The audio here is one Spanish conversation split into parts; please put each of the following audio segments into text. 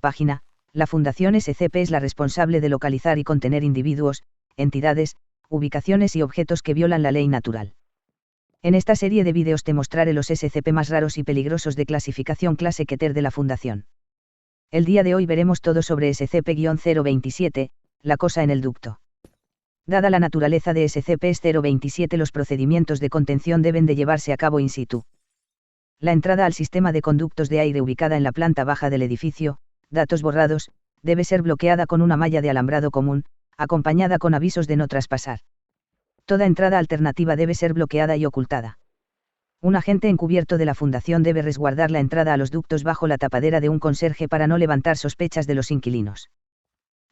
Página. La Fundación SCP es la responsable de localizar y contener individuos, entidades, ubicaciones y objetos que violan la ley natural. En esta serie de vídeos te mostraré los SCP más raros y peligrosos de clasificación clase Keter de la Fundación. El día de hoy veremos todo sobre SCP-027, la cosa en el ducto. Dada la naturaleza de SCP-027, los procedimientos de contención deben de llevarse a cabo in situ. La entrada al sistema de conductos de aire ubicada en la planta baja del edificio, datos borrados, debe ser bloqueada con una malla de alambrado común, acompañada con avisos de no traspasar. Toda entrada alternativa debe ser bloqueada y ocultada. Un agente encubierto de la Fundación debe resguardar la entrada a los ductos bajo la tapadera de un conserje para no levantar sospechas de los inquilinos.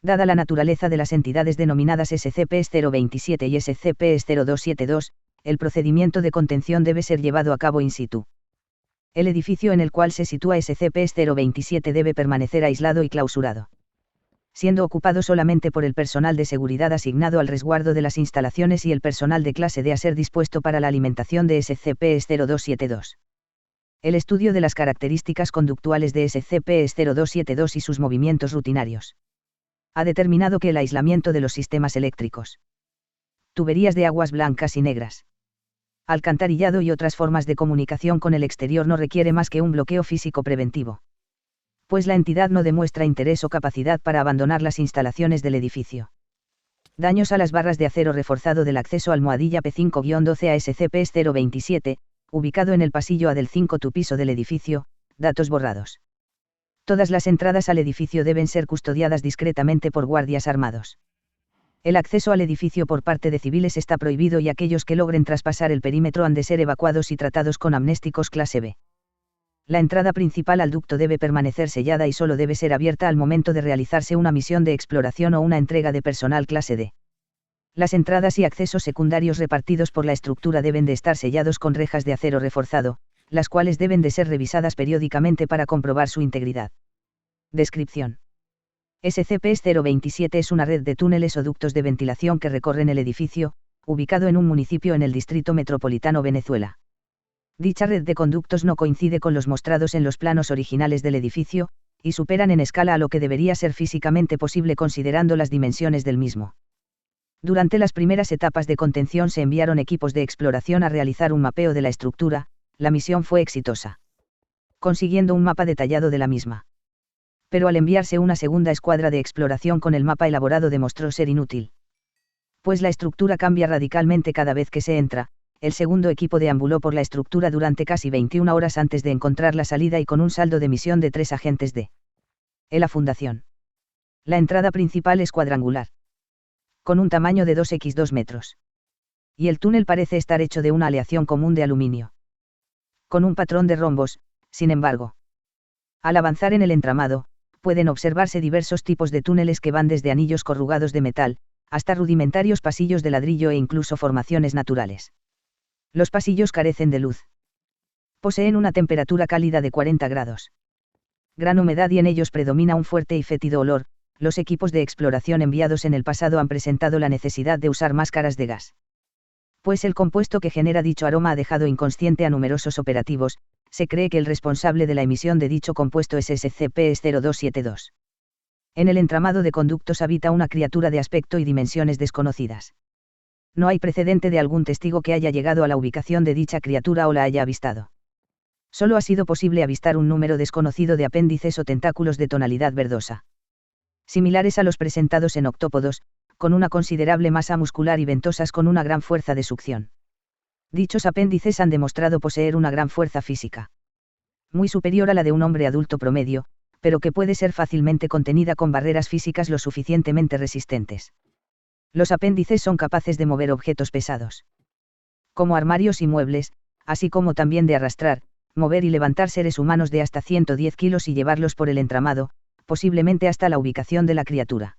Dada la naturaleza de las entidades denominadas SCP-027 y SCP-0272, el procedimiento de contención debe ser llevado a cabo in situ. El edificio en el cual se sitúa SCP-027 debe permanecer aislado y clausurado, siendo ocupado solamente por el personal de seguridad asignado al resguardo de las instalaciones y el personal de clase D a ser dispuesto para la alimentación de SCP-0272. El estudio de las características conductuales de SCP-0272 y sus movimientos rutinarios ha determinado que el aislamiento de los sistemas eléctricos, tuberías de aguas blancas y negras, alcantarillado y otras formas de comunicación con el exterior no requiere más que un bloqueo físico preventivo, pues la entidad no demuestra interés o capacidad para abandonar las instalaciones del edificio. Daños a las barras de acero reforzado del acceso almohadilla P5-12 a SCP-027, ubicado en el pasillo A del 5 piso del edificio, datos borrados. Todas las entradas al edificio deben ser custodiadas discretamente por guardias armados. El acceso al edificio por parte de civiles está prohibido y aquellos que logren traspasar el perímetro han de ser evacuados y tratados con amnésticos clase B. La entrada principal al ducto debe permanecer sellada y solo debe ser abierta al momento de realizarse una misión de exploración o una entrega de personal clase D. Las entradas y accesos secundarios repartidos por la estructura deben de estar sellados con rejas de acero reforzado, las cuales deben de ser revisadas periódicamente para comprobar su integridad. Descripción. SCP-027 es una red de túneles o ductos de ventilación que recorren el edificio, ubicado en un municipio en el Distrito Metropolitano Venezuela. Dicha red de conductos no coincide con los mostrados en los planos originales del edificio, y superan en escala a lo que debería ser físicamente posible considerando las dimensiones del mismo. Durante las primeras etapas de contención se enviaron equipos de exploración a realizar un mapeo de la estructura. La misión fue exitosa, consiguiendo un mapa detallado de la misma. Pero al enviarse una segunda escuadra de exploración con el mapa elaborado demostró ser inútil, pues la estructura cambia radicalmente cada vez que se entra. El segundo equipo deambuló por la estructura durante casi 21 horas antes de encontrar la salida y con un saldo de misión de 3 agentes de la Fundación. La entrada principal es cuadrangular, con un tamaño de 2x2 metros. Y el túnel parece estar hecho de una aleación común de aluminio, con un patrón de rombos. Sin embargo, al avanzar en el entramado, pueden observarse diversos tipos de túneles que van desde anillos corrugados de metal, hasta rudimentarios pasillos de ladrillo e incluso formaciones naturales. Los pasillos carecen de luz. Poseen una temperatura cálida de 40 grados. Gran humedad y en ellos predomina un fuerte y fétido olor. Los equipos de exploración enviados en el pasado han presentado la necesidad de usar máscaras de gas, pues el compuesto que genera dicho aroma ha dejado inconsciente a numerosos operativos. Se cree que el responsable de la emisión de dicho compuesto es SCP-0272. En el entramado de conductos habita una criatura de aspecto y dimensiones desconocidas. No hay precedente de algún testigo que haya llegado a la ubicación de dicha criatura o la haya avistado. Solo ha sido posible avistar un número desconocido de apéndices o tentáculos de tonalidad verdosa, similares a los presentados en octópodos, con una considerable masa muscular y ventosas con una gran fuerza de succión. Dichos apéndices han demostrado poseer una gran fuerza física, muy superior a la de un hombre adulto promedio, pero que puede ser fácilmente contenida con barreras físicas lo suficientemente resistentes. Los apéndices son capaces de mover objetos pesados, como armarios y muebles, así como también de arrastrar, mover y levantar seres humanos de hasta 110 kilos y llevarlos por el entramado, posiblemente hasta la ubicación de la criatura.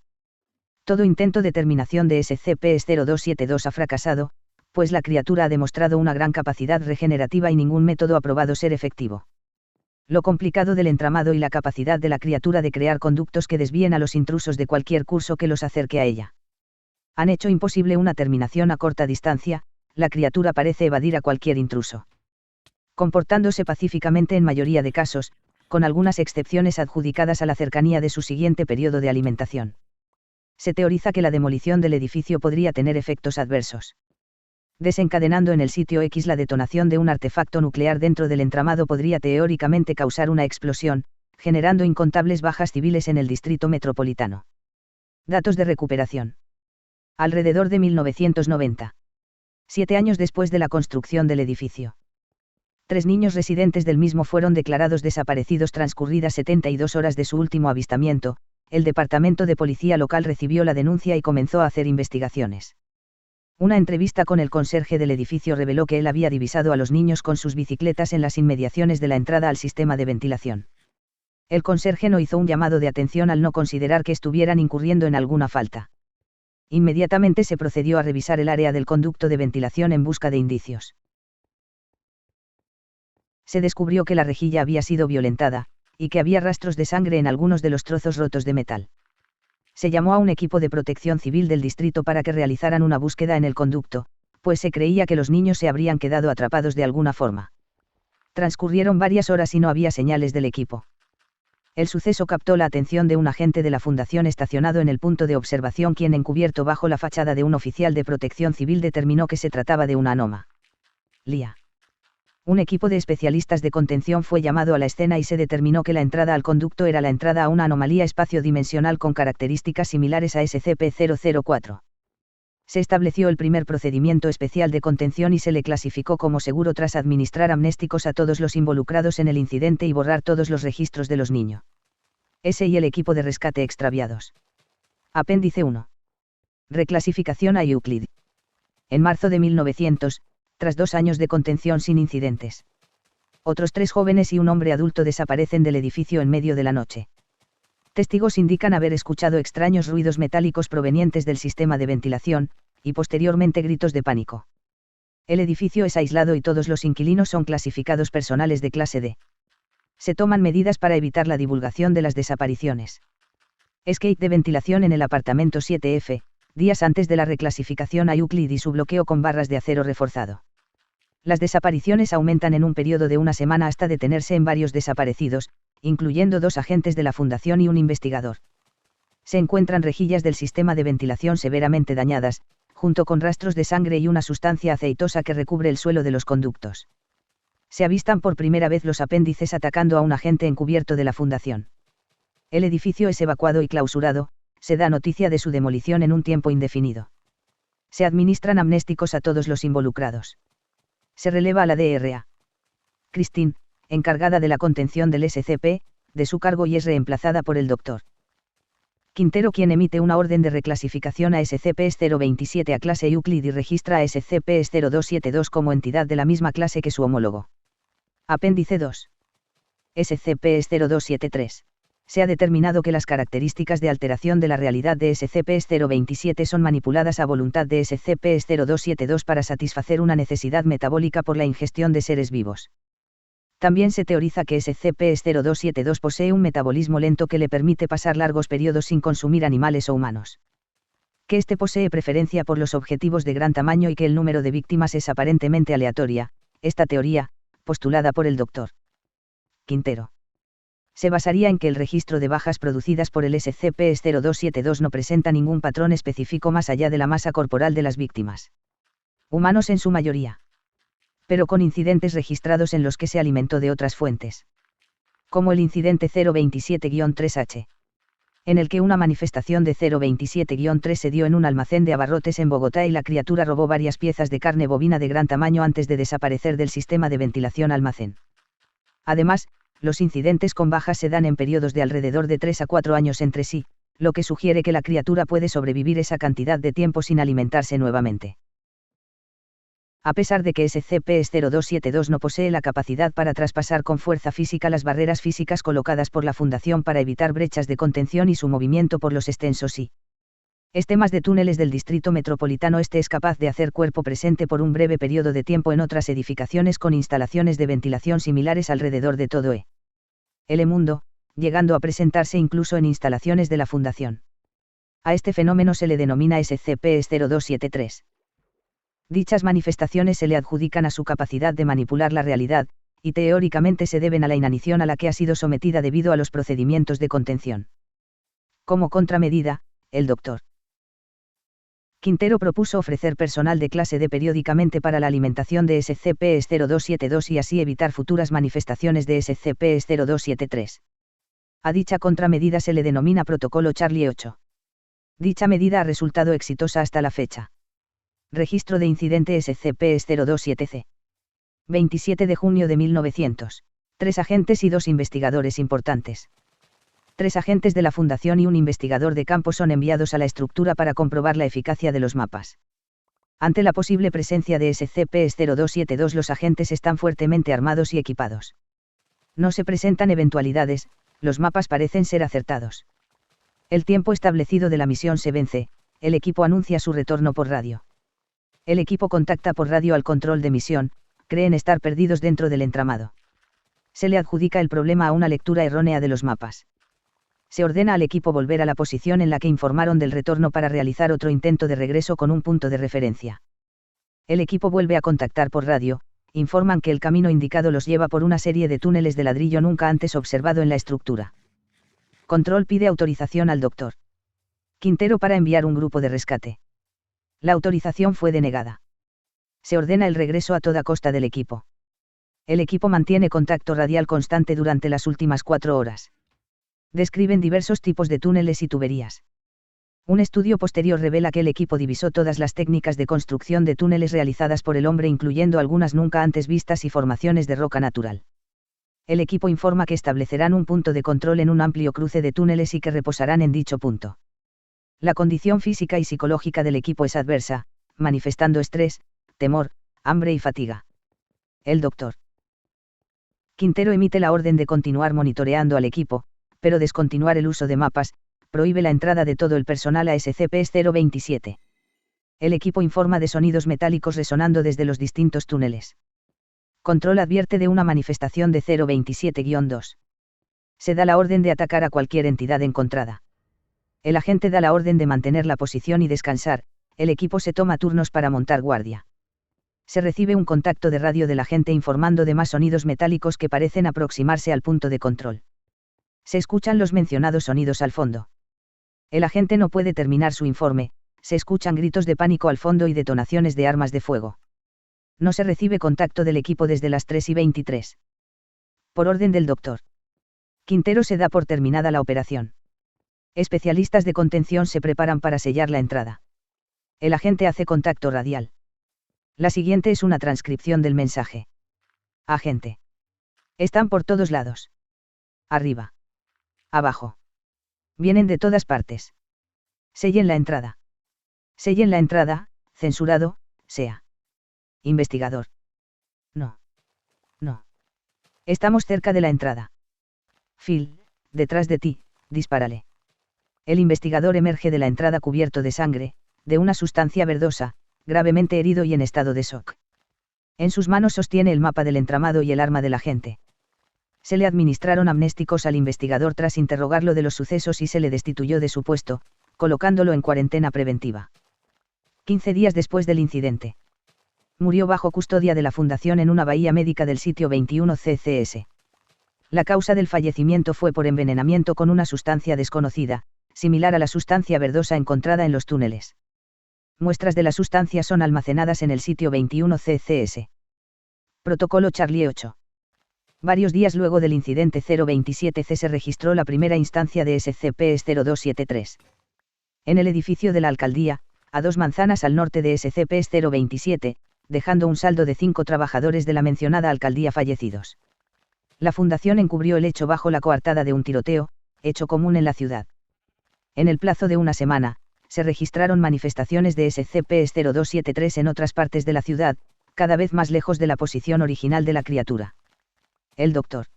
Todo intento de terminación de SCP-0272 ha fracasado, pues la criatura ha demostrado una gran capacidad regenerativa y ningún método ha probado ser efectivo. Lo complicado del entramado y la capacidad de la criatura de crear conductos que desvíen a los intrusos de cualquier curso que los acerque a ella han hecho imposible una terminación a corta distancia. La criatura parece evadir a cualquier intruso, comportándose pacíficamente en mayoría de casos, con algunas excepciones adjudicadas a la cercanía de su siguiente periodo de alimentación. Se teoriza que la demolición del edificio podría tener efectos adversos. Desencadenando en el sitio X la detonación de un artefacto nuclear dentro del entramado podría teóricamente causar una explosión, generando incontables bajas civiles en el distrito metropolitano. Datos de recuperación. Alrededor de 1990. 7 años después de la construcción del edificio. 3 niños residentes del mismo fueron declarados desaparecidos transcurridas 72 horas de su último avistamiento. El departamento de policía local recibió la denuncia y comenzó a hacer investigaciones. Una entrevista con el conserje del edificio reveló que él había divisado a los niños con sus bicicletas en las inmediaciones de la entrada al sistema de ventilación. El conserje no hizo un llamado de atención al no considerar que estuvieran incurriendo en alguna falta. Inmediatamente se procedió a revisar el área del conducto de ventilación en busca de indicios. Se descubrió que la rejilla había sido violentada, y que había rastros de sangre en algunos de los trozos rotos de metal. Se llamó a un equipo de protección civil del distrito para que realizaran una búsqueda en el conducto, pues se creía que los niños se habrían quedado atrapados de alguna forma. Transcurrieron varias horas y no había señales del equipo. El suceso captó la atención de un agente de la fundación estacionado en el punto de observación, quien, encubierto bajo la fachada de un oficial de protección civil, determinó que se trataba de una anomalía. Un equipo de especialistas de contención fue llamado a la escena y se determinó que la entrada al conducto era la entrada a una anomalía espacio-dimensional con características similares a SCP-004. Se estableció el primer procedimiento especial de contención y se le clasificó como seguro tras administrar amnésticos a todos los involucrados en el incidente y borrar todos los registros de los niños y el equipo de rescate extraviados. Apéndice 1. Reclasificación a Euclid. En marzo de 1900, tras 2 años de contención sin incidentes. Otros 3 jóvenes y un hombre adulto desaparecen del edificio en medio de la noche. Testigos indican haber escuchado extraños ruidos metálicos provenientes del sistema de ventilación, y posteriormente gritos de pánico. El edificio es aislado y todos los inquilinos son clasificados personales de clase D. Se toman medidas para evitar la divulgación de las desapariciones. Escape de ventilación en el apartamento 7F, días antes de la reclasificación a Euclid y su bloqueo con barras de acero reforzado. Las desapariciones aumentan en un periodo de una semana hasta detenerse en varios desaparecidos, incluyendo 2 agentes de la fundación y un investigador. Se encuentran rejillas del sistema de ventilación severamente dañadas, junto con rastros de sangre y una sustancia aceitosa que recubre el suelo de los conductos. Se avistan por primera vez los apéndices atacando a un agente encubierto de la fundación. El edificio es evacuado y clausurado. Se da noticia de su demolición en un tiempo indefinido. Se administran amnésticos a todos los involucrados. Se releva a la Dra. Christine, encargada de la contención del SCP, de su cargo y es reemplazada por el Dr. Quintero, quien emite una orden de reclasificación a SCP-027 a clase Euclid y registra a SCP-0272 como entidad de la misma clase que su homólogo. Apéndice 2. SCP-0273. Se ha determinado que las características de alteración de la realidad de SCP-027 son manipuladas a voluntad de SCP-0272 para satisfacer una necesidad metabólica por la ingestión de seres vivos. También se teoriza que SCP-0272 posee un metabolismo lento que le permite pasar largos periodos sin consumir animales o humanos. Que este posee preferencia por los objetivos de gran tamaño y que el número de víctimas es aparentemente aleatoria. Esta teoría, postulada por el Dr. Quintero, se basaría en que el registro de bajas producidas por el SCP-0272 no presenta ningún patrón específico más allá de la masa corporal de las víctimas. Humanos en su mayoría. Pero con incidentes registrados en los que se alimentó de otras fuentes. Como el incidente 027-3H. En el que una manifestación de 027-3 se dio en un almacén de abarrotes en Bogotá y la criatura robó varias piezas de carne bovina de gran tamaño antes de desaparecer del sistema de ventilación almacén. Además, los incidentes con bajas se dan en periodos de alrededor de 3 a 4 años entre sí, lo que sugiere que la criatura puede sobrevivir esa cantidad de tiempo sin alimentarse nuevamente. A pesar de que SCP-0272 no posee la capacidad para traspasar con fuerza física las barreras físicas colocadas por la Fundación para evitar brechas de contención y su movimiento por los extensos y estemas de túneles del Distrito Metropolitano Este, es capaz de hacer cuerpo presente por un breve periodo de tiempo en otras edificaciones con instalaciones de ventilación similares alrededor de todo el mundo, llegando a presentarse incluso en instalaciones de la Fundación. A este fenómeno se le denomina SCP-0273. Dichas manifestaciones se le adjudican a su capacidad de manipular la realidad, y teóricamente se deben a la inanición a la que ha sido sometida debido a los procedimientos de contención. Como contramedida, el Dr. Quintero propuso ofrecer personal de clase D periódicamente para la alimentación de SCP-0272 y así evitar futuras manifestaciones de SCP-0273. A dicha contramedida se le denomina Protocolo Charlie 8. Dicha medida ha resultado exitosa hasta la fecha. Registro de incidente SCP-027-C. 27 de junio de 1900. 3 agentes y 2 investigadores importantes. 3 agentes de la Fundación y un investigador de campo son enviados a la estructura para comprobar la eficacia de los mapas. Ante la posible presencia de SCP-0272, los agentes están fuertemente armados y equipados. No se presentan eventualidades, los mapas parecen ser acertados. El tiempo establecido de la misión se vence, el equipo anuncia su retorno por radio. El equipo contacta por radio al control de misión, creen estar perdidos dentro del entramado. Se le adjudica el problema a una lectura errónea de los mapas. Se ordena al equipo volver a la posición en la que informaron del retorno para realizar otro intento de regreso con un punto de referencia. El equipo vuelve a contactar por radio, informan que el camino indicado los lleva por una serie de túneles de ladrillo nunca antes observado en la estructura. Control pide autorización al Dr. Quintero para enviar un grupo de rescate. La autorización fue denegada. Se ordena el regreso a toda costa del equipo. El equipo mantiene contacto radial constante durante las últimas 4 horas. Describen diversos tipos de túneles y tuberías. Un estudio posterior revela que el equipo divisó todas las técnicas de construcción de túneles realizadas por el hombre, incluyendo algunas nunca antes vistas y formaciones de roca natural. El equipo informa que establecerán un punto de control en un amplio cruce de túneles y que reposarán en dicho punto. La condición física y psicológica del equipo es adversa, manifestando estrés, temor, hambre y fatiga. El Dr. Quintero emite la orden de continuar monitoreando al equipo, pero descontinuar el uso de mapas, prohíbe la entrada de todo el personal a SCP-027. El equipo informa de sonidos metálicos resonando desde los distintos túneles. Control advierte de una manifestación de 027-2. Se da la orden de atacar a cualquier entidad encontrada. El agente da la orden de mantener la posición y descansar, el equipo se toma turnos para montar guardia. Se recibe un contacto de radio del agente informando de más sonidos metálicos que parecen aproximarse al punto de control. Se escuchan los mencionados sonidos al fondo. El agente no puede terminar su informe, se escuchan gritos de pánico al fondo y detonaciones de armas de fuego. No se recibe contacto del equipo desde las 3:23. Por orden del Dr. Quintero se da por terminada la operación. Especialistas de contención se preparan para sellar la entrada. El agente hace contacto radial. La siguiente es una transcripción del mensaje. Agente. Están por todos lados. Arriba. Abajo. Vienen de todas partes. Sellen la entrada. Sellen la entrada, censurado, sea. Investigador. No. No. Estamos cerca de la entrada. Phil, detrás de ti, dispárale. El investigador emerge de la entrada cubierto de sangre, de una sustancia verdosa, gravemente herido y en estado de shock. En sus manos sostiene el mapa del entramado y el arma del agente. Se le administraron amnésticos al investigador tras interrogarlo de los sucesos y se le destituyó de su puesto, colocándolo en cuarentena preventiva. 15 días después del incidente. Murió bajo custodia de la Fundación en una bahía médica del sitio 21 CCS. La causa del fallecimiento fue por envenenamiento con una sustancia desconocida, similar a la sustancia verdosa encontrada en los túneles. Muestras de la sustancia son almacenadas en el sitio 21 CCS. Protocolo Charlie 8. Varios días luego del incidente 027C se registró la primera instancia de SCP-0273. En el edificio de la alcaldía, a 2 manzanas al norte de SCP-027, dejando un saldo de 5 trabajadores de la mencionada alcaldía fallecidos. La fundación encubrió el hecho bajo la coartada de un tiroteo, hecho común en la ciudad. En el plazo de una semana, se registraron manifestaciones de SCP-0273 en otras partes de la ciudad, cada vez más lejos de la posición original de la criatura. El Dr.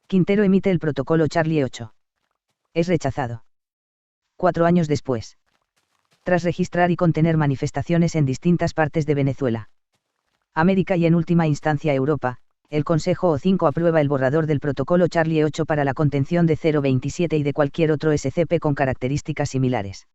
Quintero emite el protocolo Charlie 8. Es rechazado. 4 años después. Tras registrar y contener manifestaciones en distintas partes de Venezuela, América y en última instancia Europa, el Consejo O5 aprueba el borrador del protocolo Charlie 8 para la contención de 027 y de cualquier otro SCP con características similares.